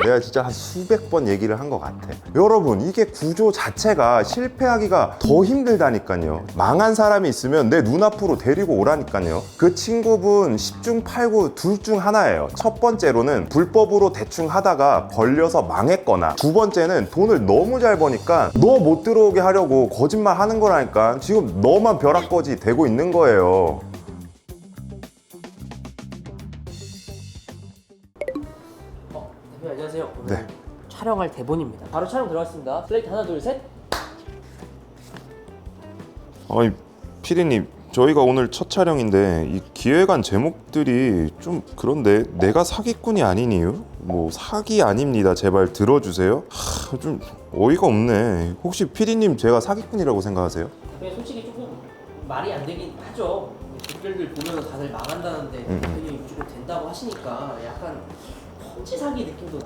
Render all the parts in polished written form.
내가 진짜 한 수백 번 얘기를 한 것 같아. 여러분, 이게 구조 자체가 실패하기가 더 힘들다니까요. 망한 사람이 있으면 내 눈앞으로 데리고 오라니까요. 그 친구분 10중 8구 둘 중 하나예요. 첫 번째로는 불법으로 대충 하다가 걸려서 망했거나, 두 번째는 돈을 너무 잘 버니까 너 못 들어오게 하려고 거짓말 하는 거라니까. 지금 너만 벼락거지 되고 있는 거예요. 대표님 안녕하세요. 네. 촬영할 대본입니다. 바로 촬영 들어갔습니다. 플레이트 하나 둘 셋. 아니, 피디님, 저희가 오늘 첫 촬영인데 이 기획안 제목들이 좀 그런데 내가 사기꾼이 아닌 이유? 뭐 사기 아닙니다. 제발 들어주세요. 좀 어이가 없네. 혹시 피디님 제가 사기꾼이라고 생각하세요? 대표님 솔직히 조금 말이 안 되긴 하죠. 댓글들 보면 다들 망한다는데 대표님이 무조건 된다고 하시니까 약간 펀치 사기 느낌도.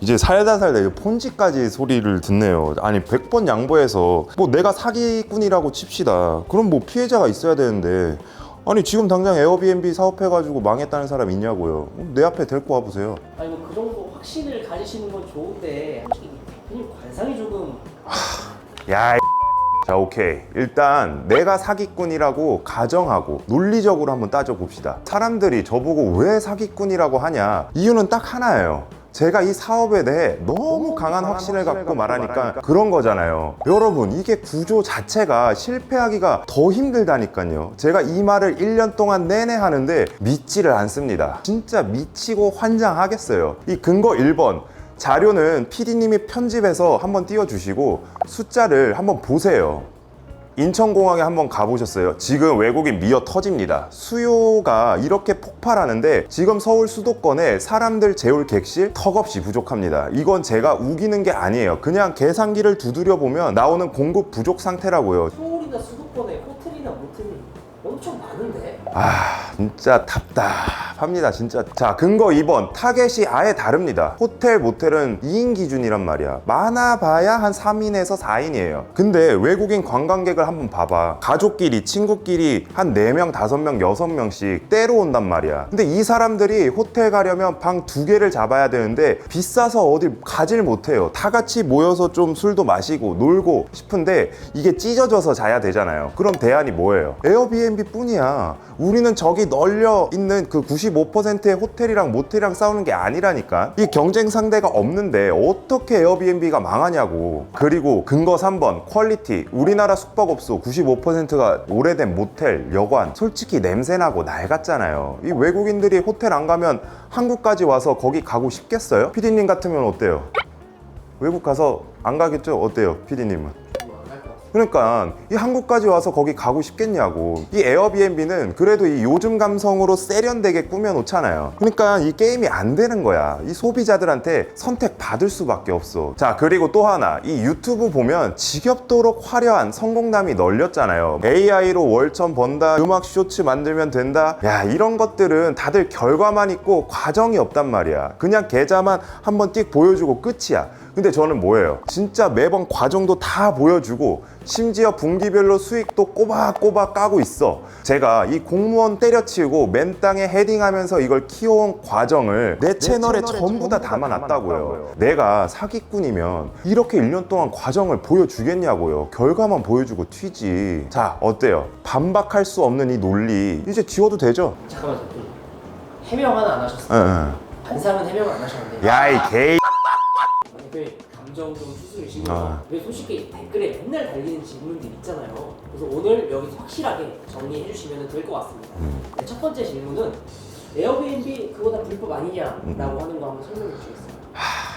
이제 살다 이제 폰지까지 소리를 듣네요. 아니 100번 양보해서 뭐 내가 사기꾼이라고 칩시다. 그럼 뭐 피해자가 있어야 되는데, 아니 지금 당장 에어비앤비 사업해가지고 망했다는 사람 있냐고요. 내 앞에 데리고 와보세요. 아니 뭐 그 정도 확신을 가지시는 건 좋은데 솔직히 대표님 관상이 조금. 야, 자, 오케이. 일단 내가 사기꾼이라고 가정하고 논리적으로 한번 따져봅시다. 사람들이 저보고 왜 사기꾼이라고 하냐, 이유는 딱 하나예요. 제가 이 사업에 대해 너무 강한 확신을 갖고 말하니까 그런 거잖아요. 여러분, 이게 구조 자체가 실패하기가 더 힘들다니까요. 제가 이 말을 1년 동안 내내 하는데 믿지를 않습니다. 진짜 미치고 환장하겠어요. 이 근거 1번 자료는 PD님이 편집해서 한번 띄워주시고 숫자를 한번 보세요. 인천공항에 한번 가보셨어요? 지금 외국인 미어 터집니다. 수요가 이렇게 폭발하는데 지금 서울 수도권에 사람들 재울 객실 턱없이 부족합니다. 이건 제가 우기는 게 아니에요. 그냥 계산기를 두드려 보면 나오는 공급 부족 상태라고요. 서울이나 수도권에 호텔이나 모텔이 엄청 많은데. 진짜 답답합니다 진짜. 자, 근거 2번 타겟이 아예 다릅니다. 호텔 모텔은 2인 기준이란 말이야. 많아봐야 한 3인에서 4인이에요 근데 외국인 관광객을 한번 봐봐. 가족끼리 친구끼리 한 4명 5명 6명씩 때로 온단 말이야. 근데 이 사람들이 호텔 가려면 방 2개를 잡아야 되는데 비싸서 어딜 가질 못해요. 다 같이 모여서 좀 술도 마시고 놀고 싶은데 이게 찢어져서 자야 되잖아요. 그럼 대안이 뭐예요? 에어비앤비 뿐이야. 우리는 저기 널려 있는 그 95%의 호텔이랑 모텔이랑 싸우는 게 아니라니까. 이 경쟁 상대가 없는데 어떻게 에어비앤비가 망하냐고. 그리고 근거 3번 퀄리티. 우리나라 숙박업소 95%가 오래된 모텔, 여관 솔직히 냄새나고 낡았잖아요. 이 외국인들이 호텔 안 가면 한국까지 와서 거기 가고 싶겠어요? 피디님 같으면 어때요? 외국 가서 안 가겠죠? 어때요? 피디님은? 그러니까 이 한국까지 와서 거기 가고 싶겠냐고. 이 에어비앤비는 그래도 이 요즘 감성으로 세련되게 꾸며놓잖아요. 그러니까 이 게임이 안 되는 거야. 이 소비자들한테 선택받을 수밖에 없어. 자, 그리고 또 하나, 이 유튜브 보면 지겹도록 화려한 성공담이 널렸잖아요. AI로 월천 번다, 음악 쇼츠 만들면 된다. 야, 이런 것들은 다들 결과만 있고 과정이 없단 말이야. 그냥 계좌만 한번 띡 보여주고 끝이야. 근데 저는 뭐예요? 진짜 매번 과정도 다 보여주고 심지어 분기별로 수익도 꼬박꼬박 까고 있어. 제가 이 공무원 때려치우고 맨땅에 헤딩하면서 이걸 키워온 과정을 내 채널에 전부 다 담아놨다고요. 내가 사기꾼이면 이렇게 1년 동안 과정을 보여주겠냐고요. 결과만 보여주고 튀지. 자, 어때요? 반박할 수 없는 이 논리 이제 지워도 되죠? 잠깐만 해명 하나 안 하셨어요. 반상은 해명을 안 하셨는데. 야, 이 개이. 왜 감정 좀 수술이시면 왜 솔직히 댓글에 맨날 달리는 질문들 있잖아요. 그래서 오늘 여기서 확실하게 정리해 주시면 될 것 같습니다. 네, 첫 번째 질문은 에어비앤비 그거 다 불법 아니냐라고 하는 거 한번 설명해 주시겠어요?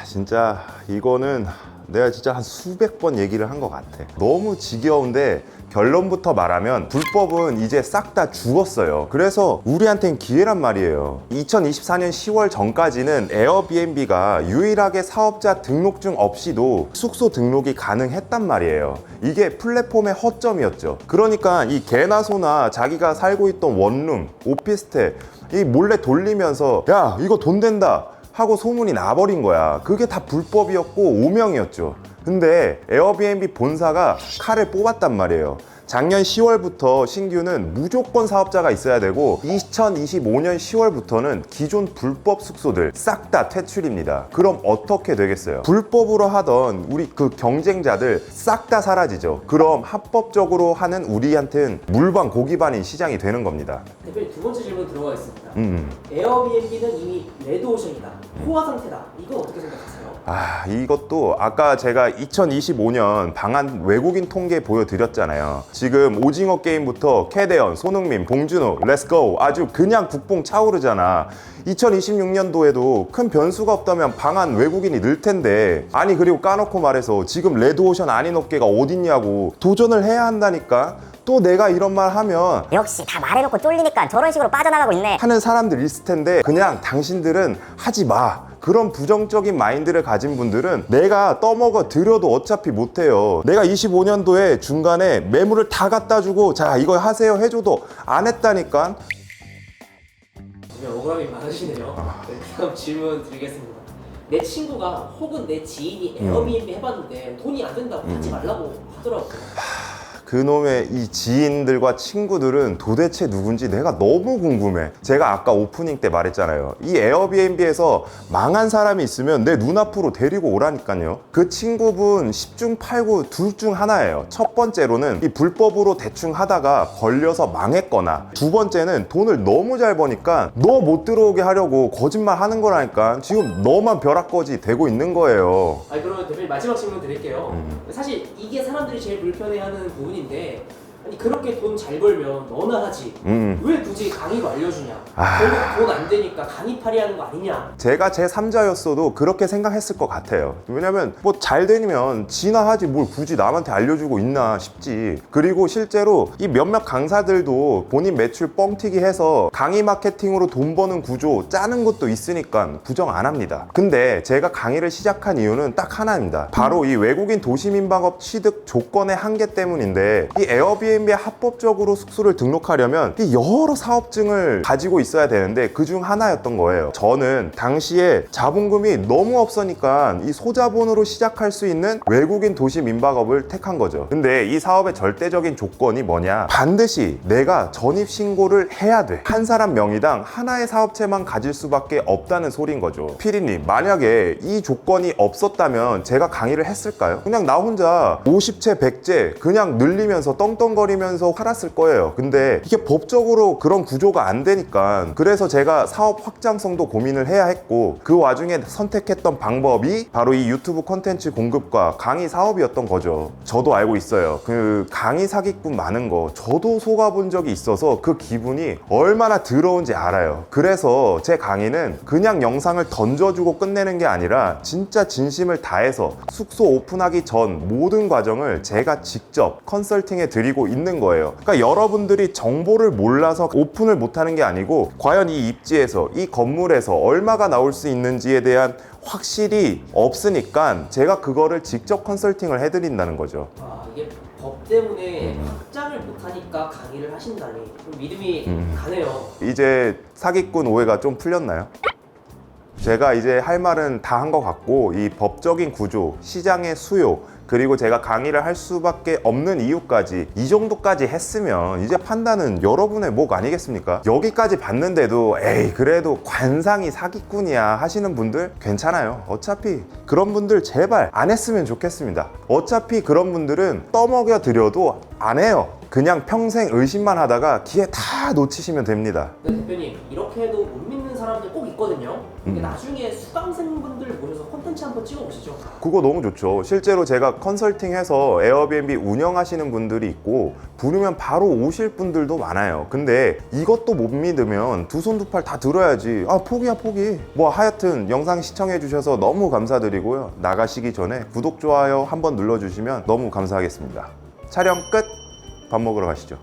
진짜 이거는 내가 진짜 한 수백 번 얘기를 한 것 같아. 너무 지겨운데 결론부터 말하면 불법은 이제 싹 다 죽었어요. 그래서 우리한텐 기회란 말이에요. 2024년 10월 전까지는 에어비앤비가 유일하게 사업자 등록증 없이도 숙소 등록이 가능했단 말이에요. 이게 플랫폼의 허점이었죠. 그러니까 이 개나 소나 자기가 살고 있던 원룸, 오피스텔 이 몰래 돌리면서 야, 이거 돈 된다 하고 소문이 나버린 거야. 그게 다 불법이었고 오명이었죠. 근데 에어비앤비 본사가 칼을 뽑았단 말이에요. 작년 10월부터 신규는 무조건 사업자가 있어야 되고 2025년 10월부터는 기존 불법 숙소들 싹 다 퇴출입니다. 그럼 어떻게 되겠어요? 불법으로 하던 우리 그 경쟁자들 싹 다 사라지죠. 그럼 합법적으로 하는 우리한테는 물반 고기반인 시장이 되는 겁니다. 대표님 두 번째 질문 들어가겠습니다. 에어비앤비는 이미 레드오션이다, 포화 상태다. 이건 어떻게 생각하세요? 이것도 아까 제가 2025년 방한 외국인 통계 보여드렸잖아요. 지금 오징어 게임부터 캐대언, 손흥민, 봉준호, 렛츠고 아주 그냥 국뽕 차오르잖아. 2026년도에도 큰 변수가 없다면 방한 외국인이 늘 텐데, 아니 그리고 까놓고 말해서 지금 레드오션 아닌 업계가 어딨냐고. 도전을 해야 한다니까. 또 내가 이런 말 하면 역시 다 말해놓고 쫄리니까 저런 식으로 빠져나가고 있네. 하는 사람들 있을 텐데, 그냥 당신들은 하지 마. 그런 부정적인 마인드를 가진 분들은 내가 떠먹어 드려도 어차피 못해요. 내가 25년도에 중간에 매물을 다 갖다 주고 자 이거 하세요 해줘도 안 했다니까. 억울함이 많으시네요. 네, 다음 질문 드리겠습니다. 내 친구가 혹은 내 지인이 에어비앤비 해봤는데 돈이 안 된다고 하지 말라고 하더라고요. 그놈의 이 지인들과 친구들은 도대체 누군지 내가 너무 궁금해. 제가 아까 오프닝 때 말했잖아요. 이 에어비앤비에서 망한 사람이 있으면 내 눈앞으로 데리고 오라니까요. 그 친구분 10중 8구 둘 중 하나예요. 첫 번째로는 이 불법으로 대충 하다가 걸려서 망했거나, 두 번째는 돈을 너무 잘 버니까 너 못 들어오게 하려고 거짓말 하는 거라니까. 지금 너만 벼락거지 되고 있는 거예요. 그러면 대표님 마지막 질문 드릴게요. 사실 이게 사람들이 제일 불편해하는 부분인데, 아니 그렇게 돈 잘 벌면 너나 하지 왜 굳이 강의로 알려주냐. 결국 돈 안 되니까 강의팔이 하는 거 아니냐. 제가 제 3자였어도 그렇게 생각했을 것 같아요. 왜냐면 뭐 잘 되면 지나 하지 뭘 굳이 남한테 알려주고 있나 싶지. 그리고 실제로 이 몇몇 강사들도 본인 매출 뻥튀기 해서 강의 마케팅으로 돈 버는 구조 짜는 것도 있으니까 부정 안 합니다. 근데 제가 강의를 시작한 이유는 딱 하나입니다. 바로 이 외국인 도시민박업 취득 조건의 한계 때문인데, 이 에어비앤비에 합법적으로 숙소를 등록하려면 이 여러 사업증을 가지고 있어야 되는데 그 중 하나였던 거예요. 저는 당시에 자본금이 너무 없으니까 이 소자본으로 시작할 수 있는 외국인 도시 민박업을 택한 거죠. 근데 이 사업의 절대적인 조건이 뭐냐, 반드시 내가 전입신고를 해야 돼. 한 사람 명의당 하나의 사업체만 가질 수밖에 없다는 소린 거죠. 피디님, 만약에 이 조건이 없었다면 제가 강의를 했을까요? 그냥 나 혼자 50채 100채 그냥 늘리면서 떵떵거리면서 살았을 거예요. 근데 이게 법적으로 그런 구조가 안 되니까, 그래서 제가 사업 확장성도 고민을 해야 했고, 그 와중에 선택했던 방법이 바로 이 유튜브 콘텐츠 공급과 강의 사업이었던 거죠. 저도 알고 있어요. 그 강의 사기꾼 많은 거 저도 속아본 적이 있어서 그 기분이 얼마나 더러운지 알아요. 그래서 제 강의는 그냥 영상을 던져주고 끝내는 게 아니라 진짜 진심을 다해서 숙소 오픈하기 전 모든 과정을 제가 직접 컨설팅해 드리고 있는 거예요. 그러니까 여러분들이 정보를 몰라서 오픈을 못하는 게 아니고, 과연 이 입지에서 이 건물에서 얼마가 나올 수 있는지에 대한 확실히 없으니까 제가 그거를 직접 컨설팅을 해드린다는 거죠. 이게 법 때문에 확장을 못하니까 강의를 하신다니 좀 믿음이 가네요. 이제 사기꾼 오해가 좀 풀렸나요? 제가 이제 할 말은 다 한 것 같고, 이 법적인 구조, 시장의 수요, 그리고 제가 강의를 할 수밖에 없는 이유까지 이 정도까지 했으면 이제 판단은 여러분의 목 아니겠습니까? 여기까지 봤는데도 에이 그래도 관상이 사기꾼이야 하시는 분들 괜찮아요. 어차피 그런 분들 제발 안 했으면 좋겠습니다. 어차피 그런 분들은 떠먹여 드려도 안 해요. 그냥 평생 의심만 하다가 기회 다 놓치시면 됩니다. 근데 대표님, 이렇게 해도 못 믿는 사람들 꼭 있거든요. 근데 나중에 수강생분들 모셔서 콘텐츠 한번 찍어보시죠. 그거 너무 좋죠. 실제로 제가 컨설팅해서 에어비앤비 운영하시는 분들이 있고, 부르면 바로 오실 분들도 많아요. 근데 이것도 못 믿으면 두 손 두 팔 다 들어야지. 포기야 포기. 뭐 하여튼 영상 시청해 주셔서 너무 감사드리고요. 나가시기 전에 구독, 좋아요 한번 눌러주시면 너무 감사하겠습니다. 촬영 끝! 밥 먹으러 가시죠.